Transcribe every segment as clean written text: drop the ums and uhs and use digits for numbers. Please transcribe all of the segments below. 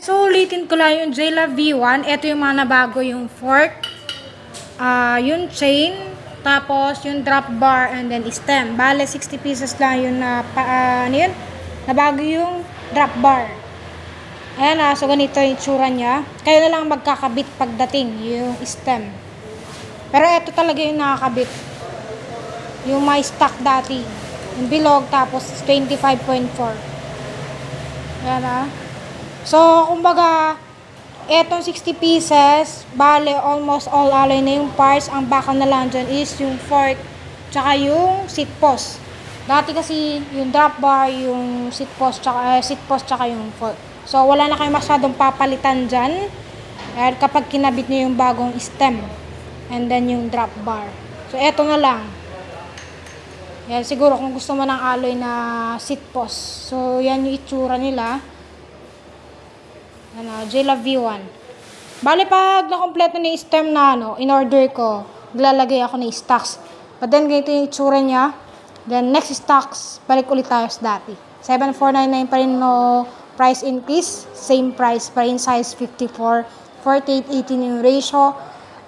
So, ulitin ko lang yung JLab V1. Ito yung mga nabago, yung fork, yung chain, tapos yung drop bar, and then stem. Bale, 60 pieces lang yung nabago yung drop bar. Ayan so ganito yung itsura niya. Kayo na lang magkakabit pagdating yung stem. Pero ito talaga yung nakakabit. Yung may stock dati. Yung bilog, tapos 25.4. Ayan So, kumbaga, etong 60 pieces, bale, almost all alloy na yung parts. Ang baka na lang dyan is yung fork, tsaka yung seat post. Dati kasi, yung drop bar, yung seat post, tsaka yung fork. So, wala na kayo masyadong papalitan dyan. Kapag kinabit nyo yung bagong stem. And then, yung drop bar. So, eto na lang. Yan, siguro kung gusto mo ng alloy na seat post. So, yan yung itsura nila. JLab V1. Bale, pag nakompleto na yung stem na in-order ko, maglalagay ako ng stocks. But then, ganito yung itsura niya. Then, next stocks, balik ulit tayo sa dati. 7,499 pa rin price increase. Same price pa rin, size 54, 48, 18 yung ratio.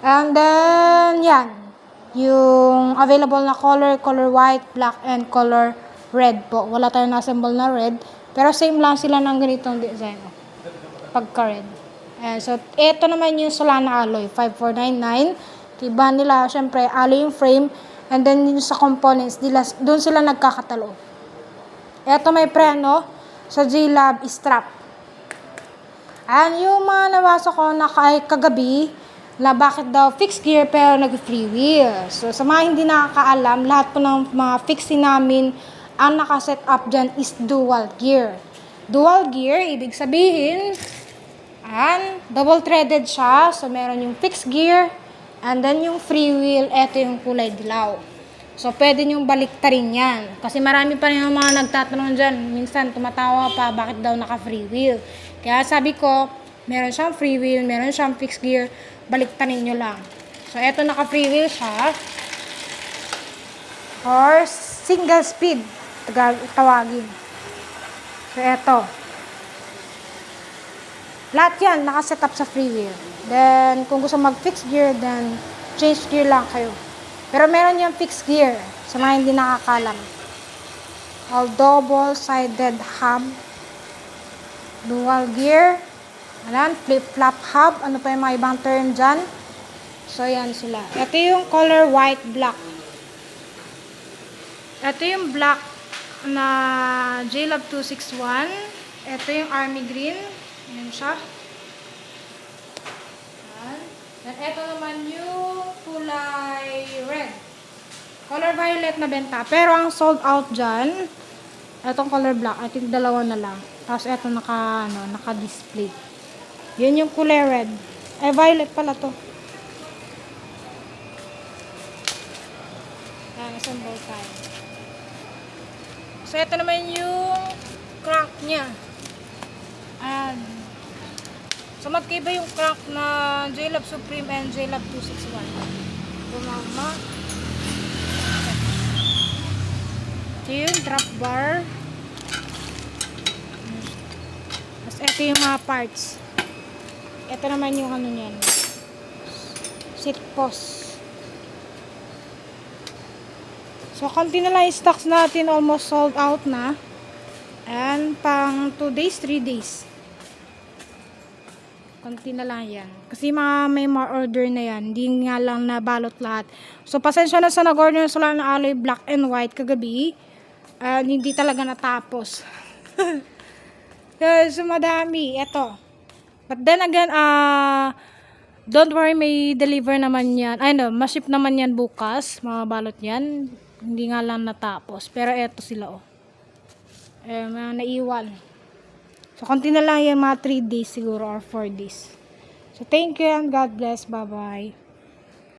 And then, yan. Yung available na color white, black, and color red po. Wala tayong na-assemble na red. Pero same lang sila ng ganitong design. Pagka-red. So, ito naman yung Solana alloy. 5,499. Tiba nila, syempre, alloy yung frame. And then, yung sa components nila, doon sila nagkakatalo. Ito may preno sa JLab strap. And yung mga nabasa ko na kagabi, na bakit daw fixed gear pero nag-free wheel. So, sa mga hindi nakakaalam, lahat po ng mga fixing namin, ang nakaset up dyan is dual gear. Dual gear, ibig sabihin, double-threaded siya. So, meron yung fixed gear, and then yung free wheel, eto yung kulay dilaw. So, pwede nyong baliktarin yan. Kasi marami pa rin yung mga nagtatanong dyan. Minsan, tumatawa pa, bakit daw naka-free wheel. Kaya sabi ko, meron siyang free wheel, meron siyang fixed gear, baliktarin nyo lang. So, eto naka-free wheel siya. Or single speed, tawagin. So, eto. Lahat yan, nakaset up sa free wheel. Then, kung gusto mag-fixed gear, then change gear lang kayo. Pero meron yung fixed gear, sa mga hindi nakakalam. All double-sided hub. Dual gear. Ayan, flip-flop hub. Ano pa yung mga ibang term dyan? So, yan sila. Ito yung color white, black. Ito yung black na JLab 261. Ito yung army green. Ayan siya. Ayan. Then, ito naman yung kulay red. Color violet na benta. Pero, ang sold out dyan, itong color black. I think dalawa na lang. Tapos, ito naka-display. Yun yung kulay red. Violet pala to. Ayan, assemble tayo. So, ito naman yung crank niya. Ayan. So, magkaiba yung crank na JLab Supreme and JLab 261. Bumama. Ito yung drop bar. Tapos, ito yung mga parts. Ito naman yung niyan. Seat post. So, konti na lang yung stocks natin. Almost sold out na. And, pang 2 days, 3 days. Konti na lang yan. Kasi may more order na yan. Hindi nga lang nabalot lahat. So, pasensya na sa nag-order ng Solana alloy black and white kagabi. Hindi talaga natapos. So, madami. Ito. But then again, don't worry, may deliver naman yan. Ma-ship naman yan bukas. Mabalot yan. Hindi nga lang natapos. Pero eto sila, mga naiwan. So, konti na lang yan, mga 3 days siguro or 4 days. So, thank you and God bless. Bye-bye.